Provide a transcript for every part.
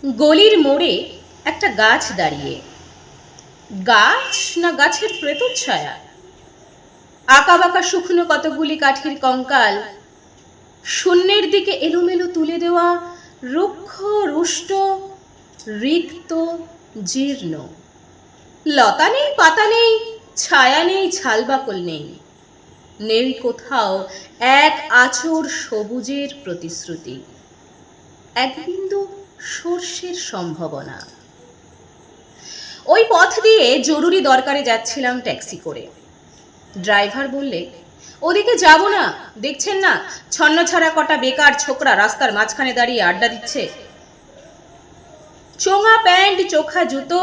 গলির মোড়ে একটা গাছ দাঁড়িয়ে। গাছ না গাছের প্রেতচ্ছায়া? আঁকাবাঁকা শুকনো কতগুলি কাঠির কঙ্কাল, শূন্যের দিকে এলোমেলো তুলে দেওয়া, রুক্ষ রুষ্ট, রিক্ত, জীর্ণ। লতা নেই, পাতা নেই, ছায়া নেই, ছালবাকল নেই। নেই কোথাও এক আঁচড় সবুজের প্রতিশ্রুতি, এক বিন্দু সর্ষের সম্ভাবনা। ওই পথ দিয়ে জরুরি দরকারে যাচ্ছিলাম ট্যাক্সি করে। ড্রাইভার বললে, ওদিকে যাব না, দেখছেন না ছন্নছাড়া কটা বেকার ছোকরা রাস্তার মাঝখানে দাঁড়িয়ে আড্ডা দিচ্ছে। চোঙা প্যান্ট, চোখা জুতো,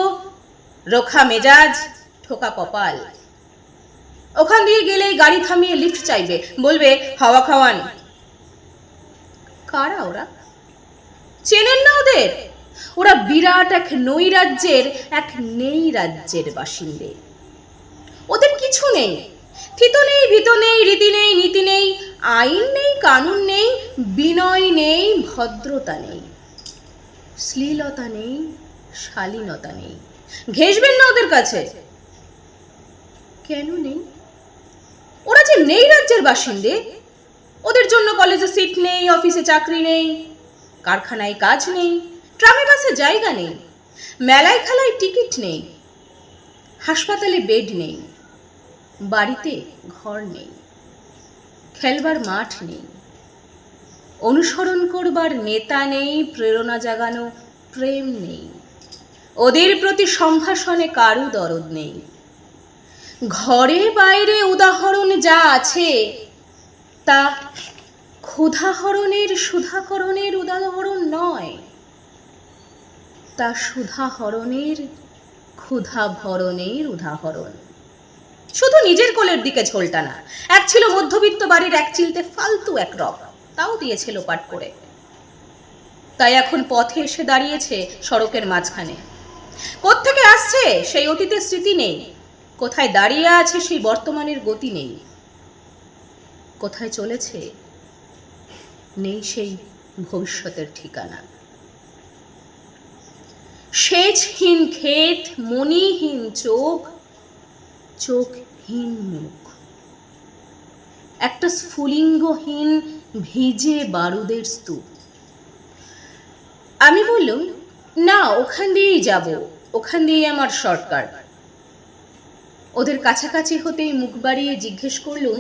রোখা মেজাজ, ঠোকা কপাল। ওখান দিয়ে গেলেই গাড়ি থামিয়ে লিফট চাইবে, বলবে হাওয়া খাওয়ান। কারা ওরা? চেনেন না ওদের? ওরা বিরাট এক নৈ রাজ্যের, এক নেই রাজ্যের বাসিন্দে। ওদের কিছু নেই, থিতো নেই, ভীত নেই, রীতি নেই, নীতি নেই, আইন নেই, কানুন নেই, বিনয় নেই, ভদ্রতা নেই, শ্লীলতা নেই, শালীনতা নেই। ঘেঁষবেন না ওদের কাছে। কেন নেই? ওরা যে নেই রাজ্যের বাসিন্দে, ওদের জন্য কলেজে সিট নেই, অফিসে চাকরি নেই, কারখানায় কাজ নেই, ট্রামে বাসে জায়গা নেই, মেলায় খেলায় টিকিট নেই, হাসপাতালে বেড নেই, বাড়িতে ঘর নেই, খেলবার মাঠ নেই, অনুসরণ করবার নেতা নেই, প্রেরণা জাগানো প্রেম নেই, ওদের প্রতি সম্ভাষণে কারু দরদ নেই। ঘরে বাইরে উদাহরণ যা আছে তা ক্ষুধাহরণের সুধাকরণের উদাহরণ নয়, তা সুধাহরণের ক্ষুধাভরণের উদাহরণ। শুধু নিজের কোলের দিকে ঝোলটা না, এক ছিল মধ্যবিত্ত বাড়ির এক চিলতে ফালতু এক রব, তাও দিয়েছিল পাট করে। তাই এখন পথে এসে দাঁড়িয়েছে সড়কের মাঝখানে। কোত্থেকে আসছে সেই অতীতের স্মৃতি নেই, কোথায় দাঁড়িয়ে আছে সেই বর্তমানের গতি নেই, কোথায় চলেছে নেই সেই ভবিষ্যতের ঠিকানা। সেচহীন ক্ষেত, মণিহীন চোখ, চোখহীন মুখ, একটা স্ফুলিঙ্গহীন ভিজে বারুদের স্তূপ। আমি বললাম, না ওখান দিয়েই যাব, ওখান দিয়েই আমার শর্টকাট। ওদের কাছাকাছি হতেই মুখ বাড়িয়ে জিজ্ঞেস করলুম,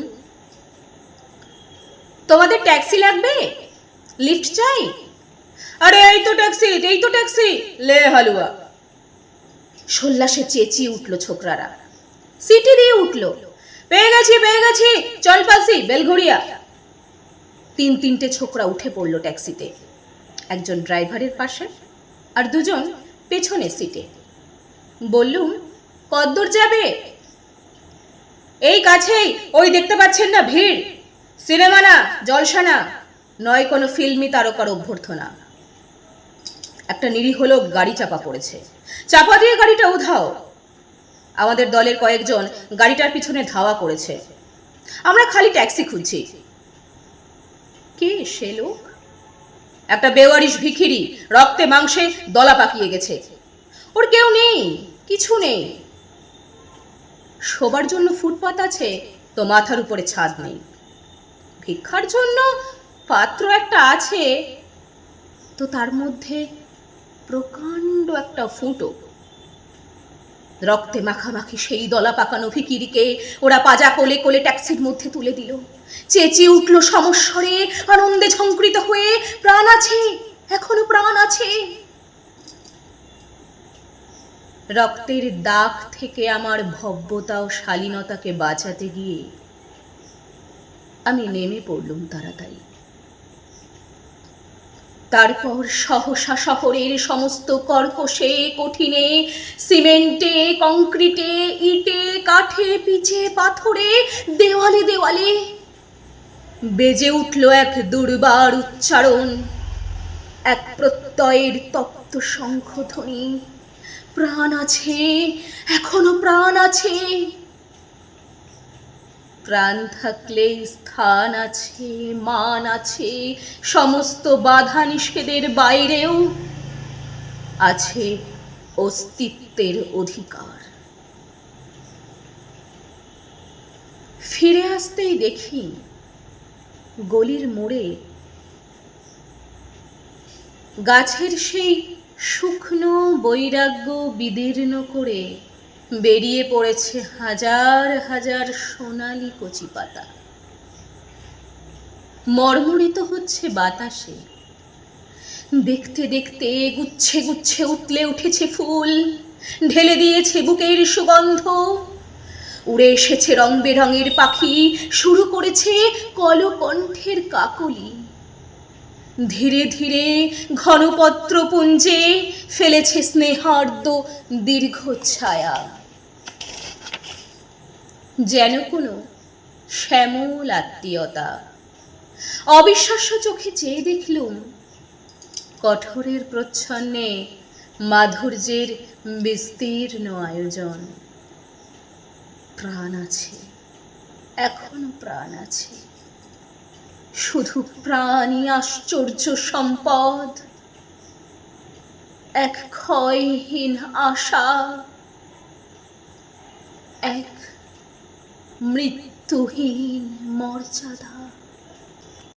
তোমাদের ট্যাক্সি লাগবে? লিফট চাই? আরে এই তো ট্যাক্সি, এই তো ট্যাক্সি, লে হালুয়া। সোল্লাসে চেঁচিয়ে উঠল ছোকরারা, সিটি দিয়ে উঠল, পেয়ে গেছি পেয়ে গেছি, চল পাসি বেলঘড়িয়া। তিনটে ছোকরা উঠে পড়ল ট্যাক্সিতে, একজন ড্রাইভারের পাশে আর দুজন পেছনের সিটে। বললুম, কদ্দূর যাবে? এই কাছেই, ওই দেখতে পাচ্ছেন না ভিড়, সিনেমা না, জলসা না, নয় কোনো ফিল্মি তারকার অভ্যর্থনা। একটা নিরীহ লোক গাড়ি চাপা পড়েছে, চাপা দিয়ে গাড়িটা উধাও। আমাদের দলের কয়েকজন গাড়িটার পিছনে ধাওয়া করেছে, আমরা খালি ট্যাক্সি খুঁজছি। কে সে লোক? একটা বেওয়ারিশ ভিখিরি, রক্তে মাংসে দলা পাকিয়ে গেছে। ওর কেউ নেই, কিছু নেই। শোবার জন্য ফুটপাত আছে তো মাথার উপরে ছাদ নেই, ভিক্ষার জন্য পাত্র একটা আছে তো তার মধ্যে প্রকাণ্ড একটা ফুটো। রক্তে মাখামাখি সেই দলা পাকানো ভিখিরিকে ওরা পাজা কোলে কোলে ট্যাক্সির মধ্যে তুলে দিল। চেঁচিয়ে উঠল সমস্বরে, আনন্দে ঝঙ্কৃত হয়ে, প্রাণ আছে, এখনো প্রাণ আছে। রক্তের দাগ থেকে আমার ভব্যতা ও শালীনতাকে বাঁচাতে গিয়ে আমি নেমে পড়লুম তাড়াতাড়ি। তারপর সহসা শহরের সমস্ত কর্কশে, কঠিনে, সিমেন্টে, কংক্রিটে, ইটে, কাঠে, পিচে, পাথরে, দেওয়ালে দেওয়ালে বেজে উঠল এক দুর্বার উচ্চারণ, এক প্রত্যয়ের তপ্ত শঙ্খধ্বনি। প্রাণ আছে, এখনো প্রাণ আছে। প্রাণ থাকলে স্থান আছে, মান আছে, সমস্ত বাধা নিষেধের বাইরেও আছে অস্তিত্বের অধিকার। ফিরে আসতেই দেখি গলির মোড়ে গাছের সেই শুকনো বৈরাগ্য বিদীর্ণ করে বেরিয়ে পড়েছে হাজার হাজার সোনালি কচি পাতা। মর্মরিত হচ্ছে বাতাসে। দেখতে দেখতে গুচ্ছে গুচ্ছে উতলে উঠেছে ফুল, ঢেলে দিয়েছে বুকের সুগন্ধ। উড়ে এসেছে রং বেরঙের পাখি, শুরু করেছে কলকণ্ঠের কাকলি। ধীরে ধীরে ঘনপত্র পুঞ্জে ফেলেছে স্নেহার্দ্র দীর্ঘ ছায়া, যেন কোনো শ্যামল আত্মীয়তা। অবিশ্বাস্য চোখে চেয়ে দেখলুম কঠোরের প্রচ্ছন্নে মাধুর্যের বিস্তীর্ণ আয়োজন। প্রাণ আছে, এখনো প্রাণ আছে, শুধু প্রাণই আশ্চর্য সম্পদ। এক ক্ষয়হীন আশা, এক মৃত্যুহীন মর্যাদা।